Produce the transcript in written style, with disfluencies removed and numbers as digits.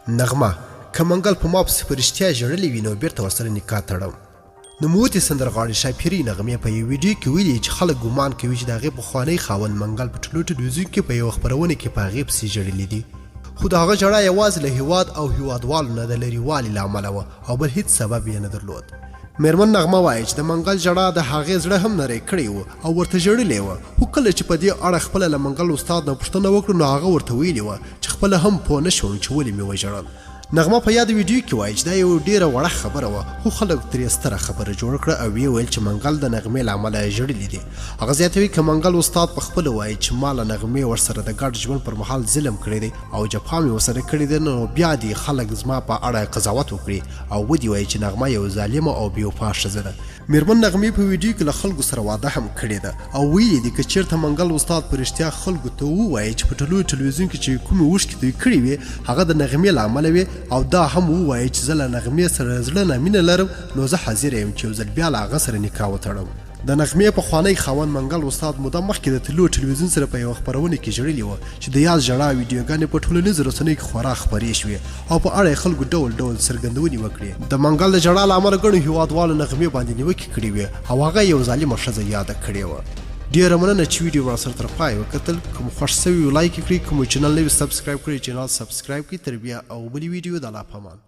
نغمه که منګل په ما پسې په رښتیا ژړلې وي نو بېرته ورسره نکاح تړم. نوموتې سندرغاړې شاپیري نغمې په یو ویډیو کې ویلي چې خلک ګمان کوي چې د هغې پخوانی خاوند منګل په ټولو ټلویزیون کې په یوه خپرونه کې په هغې پسې ژړلي دي، خو د هغه ژړا یوازې له هیواد او هیوادوالو نه د لرېوالي له امله وه او بل هیڅ سبب یې نه درلود. میرمن نغمه وایي چې د منګل ژړا د هغې زړه هم نری کړی و او ورته ژړلې وه، خو کله چې په دې اړه خپله له منګل استاد نه پوښتنه وکړو نو هغه ورته ویلي وه چې خپله هم پوه نه شوم چې ولې مې وژړل. نغمه په یاد ویډیو کې وایي چې دا یو ډیره وړه خبره وه، خو خلک ترې ستره خبره جوړه کړه او ویې ویل چې منګل د نغمې له امله ژړلي دي. هغه زیاتوي که منګل استاد په خپله وایي چې ما له نغمې ورسره د ګډ ژوند پر مهال ظلم کړی دی او جفا مې ورسره کړې ده، نو بیا دې خلک زما په اړه قضاوت وکړي او ودې وایي چې نغمه یو ظالمه او بېوفا ښځه ده. میرمن نغمې په ویډیو کې له خلکو سره واده هم کړې ده او ویلي دي که چېرته منګل استاد په رښتیا خلکو ته ووایي چې په ټلویزیون کې چې کومې اوښکې دوی کړې وې هغه د نغمې له امله وې او دا هم ووایي چې زه له نغمې سره زړه نه مینه لرم، نو زه حاضر یم چې یو ځل بیا له هغه سره نکاح وتړم. د نغمې پخوانی خاوند منګل استاد موده مخکې د ټلویزیون سره په یوه خپرونه کې ژړلي وه چې د یاد ژړا ویډیوګانې په ټولنیزو رسنیو کې خورا خپرې شوې او په اړه یې خلکو ډول ډول څرګندونې وکړې. د منګل د ژړا له امله ګڼو هیوادوالو نغمې باندې نیوکې کړې وې او هغه یو ظالمه ښځه یاده کړې وه. ډیره مننه چې ویډیو ما سره تر پای وکتل. کوم خوښ سوي لایک کړئ، کوم چینل نوی سبسکرایب کړئ چینل سبسکرایب کړئ. تر بیا او بلې ویډیو د الله په امان.